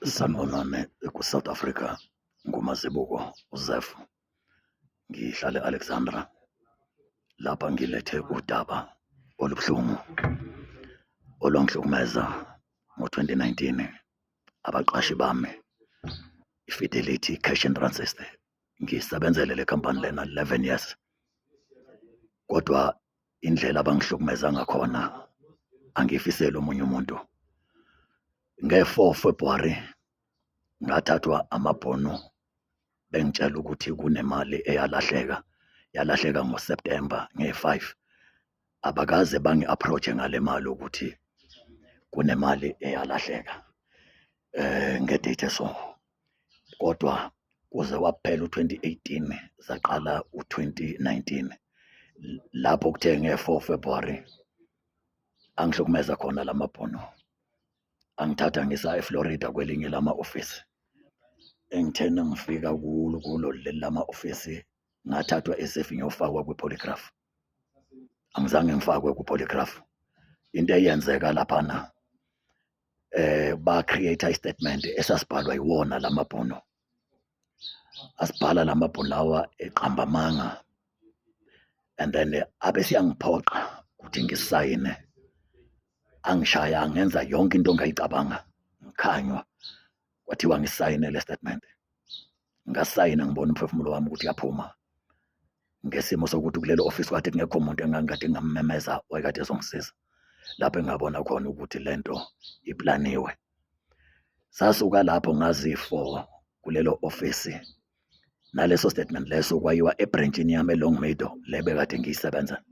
Sanibonani ku-South Africa, nguMazibuko uZef, ngihlala e-Alexandra. Lapha ngilethe udaba olubuhlungu olwangihlukumeza ngo-2019. Abaqashi bami, i-Fidelity Cash and Run System, ngisebenzele le khampani lena 11 years, kodwa indlela abangihlukumeza ngakhona angifiseli omunye umuntu. Nge-4 February ngathathwa amabhono bengitshela ukuthi kunemali yalahleka ngoSeptember nge-5. Abakaze bangi-approach-e ngale mali ukuthi kunemali eyalahleka ngedate eso, kodwa kuze waphela u-2018 zaqala u-2019. Lapho kuthe nge-4 February angihlukumeza khona lamabhono, angithatha ngisa eFlorida kwelinye lama-ofisi. Engithena ngifika kulo leli lama-ofisi, ngathathwa esefi ngiyofakwa kwi-polygraph. Angizange ngifakwe ku-polygraph. Into eyenzeka laphana, ba-create i-statement esasibhalwa yiwona lamabhono. Asibhala lamabhono lawa eqamba amanga, and then abe siyangiphoqa ukuthi ngisayine. Angishaya, ngenza yonke into ongayicabanga, ngikhanywa, kwathiwa ngisayine le statement. Ngasayina, ngibona umphefumulo wami ukuthi uyaphuma, ngesimo sokuthi kulelo office kade kungekho umuntu engangikade ngamemeza wayekade ezongisiza. Lapho engabona khona ukuthi lento iplaniwe. Sasuka lapho ngazi for kulelo office, naleso statement leso kwayiwa ebranchini yami eLongmeadow le bekade ngiyisebenza.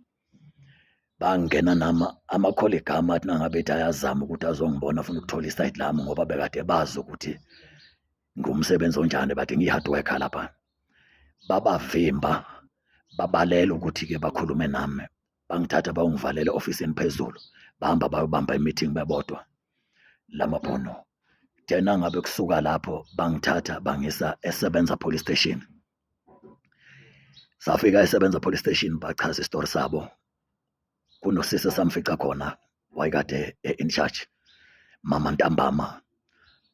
Bangena ama-colleague ami athi nangabe ethi ayazama ukuthi azongibona afuna ukuthola isayidi lami, ngoba bekade bazi ukuthi ngumsebenzi onjani, bathi ngiyi-hard worker lapha. Babavimba, babalela ukuthi-ke bakhulume nami, bangithatha bayongivalela ofisini phezulu, bahamba bayobamba i-meeting bebodwa lamabhono. Then angabe kusuka lapho bangithatha bangisa eSebenza police station. Safika eSebenza police station, bachaza isitori sabo. Kunosisi samfica khona wayekade in charge, Mama Ntambama.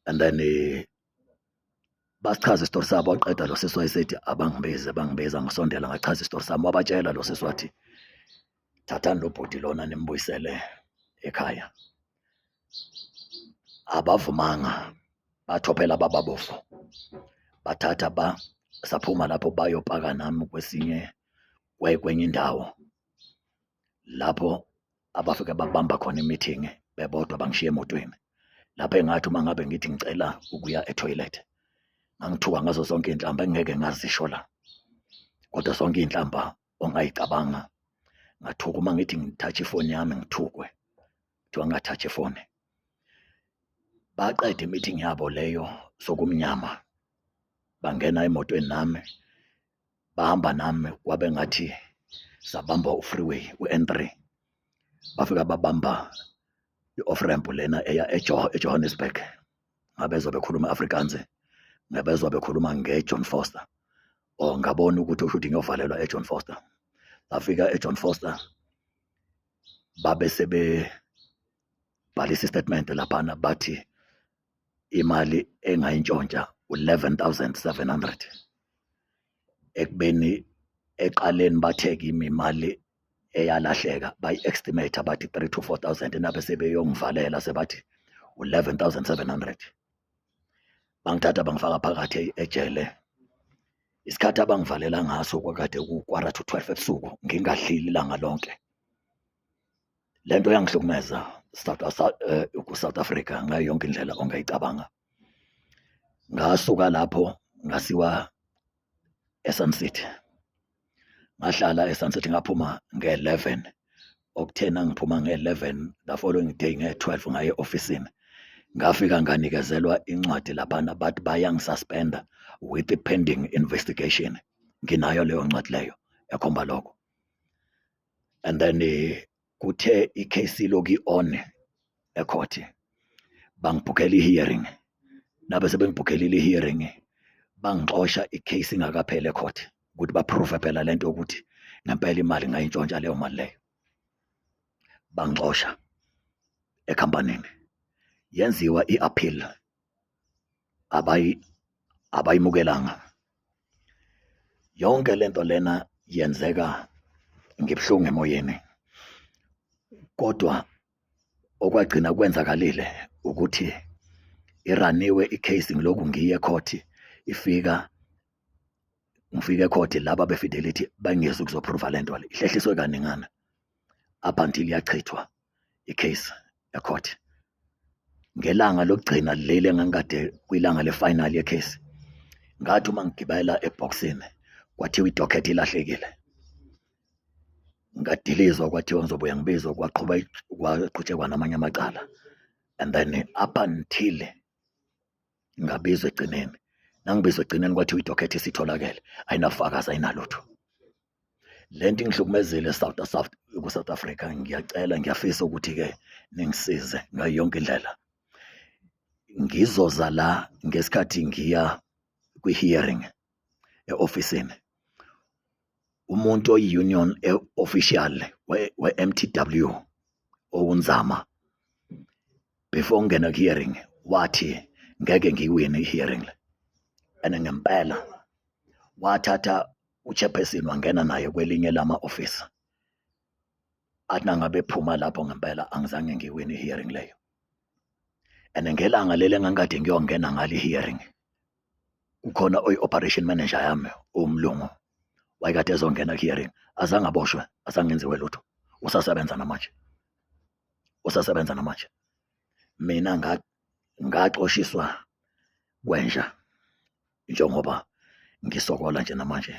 And then basichaza isitori sabo, waqeda lo sisi wayesethi bangibiza, ngisondela ngachaza isitori sami, wabatshela lo sisi wathi, thathani lo bhodi lona nimbuyisele ekhaya. Abavumanga, bathophela bababofu, bathatha saphuma lapho bayopaka nami kwenye indawo, lapho abafike babamba khona i-meeting bebodwa, bangishiya emotweni. Lapho engathi uma ngabe ngithi ngicela ukuya etoilet, ngangithuka ngazo zonke iy'nhlamba engeke ngazisho la, kodwa zonke iy'nhlamba ongayicabanga. Ngathuka uma ngithi ngithathe ifoni yami ngithukwe, kuthiwa ngingathathe ifoni. Baqeda i-meeting yabo leyo sokumnyama, bangena emotweni nami, bahamba nami, kwabe ngathi sabamba u-freeway, u-N3. Bafika babamba i-off-ramp lena eya eJohannesburg. Ngabezwa bekhuluma Afrikaans, ngabezwa bekhuluma nge-John Foster. Ngabona ukuthi ushuthi ngiyovalelwa eJohn Foster. Bafika eJohn Foster, babe sebebhalisa i-statement laphana, bathi imali engayintshontsha u-11,700. Ekubeni eqaleni bathe kimi imali eyalahleka bayi-estimate bathi 3,000 to 4,000, nabe sebeyongivalela sebathi u-11,700. Bangithatha bangifaka phakathi ejele. Isikhathi abangivalela ngaso kwakade ku-1 to 12 ebusuku, ngingadlili ilanga lonke. Lento yangihlukumeza ku-South Africa ngayo yonke indlela ongayicabanga. Ngasuka lapho ngasiwa eSun City, ngahlala eSun City, ngaphuma nge-11 okuthena, ngiphuma nge-11, the following day nge-12 ngaye ofisini. Ngafika nganikezelwa incwadi laphana, bathi bayangisuspenda with the pending investigation. Nginayo leyo ncwadi leyo ekhomba lokho. And then kuthe i-case loki on ecourt, bangibhukhela i-hearing. Nabe sebengibhukhelile i-hearing, bangixosha i-case ingakapheli ecourt ukuthi baprove phela lento ukuthi ngempela imali ngayintshontsha leyo mali leyo. Bangixosha ekhampanini, yenziwa i-appeal abayimukelanga. Yonke lento lena yenzeka ngibuhlungu emoyeni, kodwa okwagcina kwenzakalile ukuthi iraniwe i-case ngiloku ngiye ecourt, ngifike ecourt laba be-Fidelity bangezi ukuzoprova lento le, ihlehliswe kaningana up until yachithwa i-case ecourt. Ngelanga lokugcina leli engangikade kuyilanga le-final ye-case, ngathi uma ngigibela ebhokisini kwathiwa idocket ilahlekile, ngadilizwa kwathiwa ngizobuya ngibizwa, kwaqhutshekwa namanye amacala, and then up until ngabizwa egcineni. Nangibizwa egcineni kwathiwa idocket isitholakele, ayinafakazi, ayinalutho. Lento ingihlukumezile ku-South Africa. Ngiyacela, ngiyafisa ukuthi-ke ningisize ngayo yonke indlela. Ngizoza la ngesikhathi ngiya kwi-hearing e-ofisini, umuntu oyi-union official we-MTW okunzama, before ngena ku-hearing wathi ngeke ngiyiwine i-hearing le, and ngempela wathatha uchairperson wangena naye kwelinye lama-office, athi nangabe ephuma lapho ngempela angizange ngiyiwine i-hearing leyo. And ngelanga leli engangikade ngiyongena ngale hearing, kukhona oyi-operation manager yami umlungu wayekade ezongena ku-hearing, azange aboshwe, azange enziwe lutho, usasebenza namanje. Mina ngaxoshiswa kwenja njengoba ngisokola nje namanje.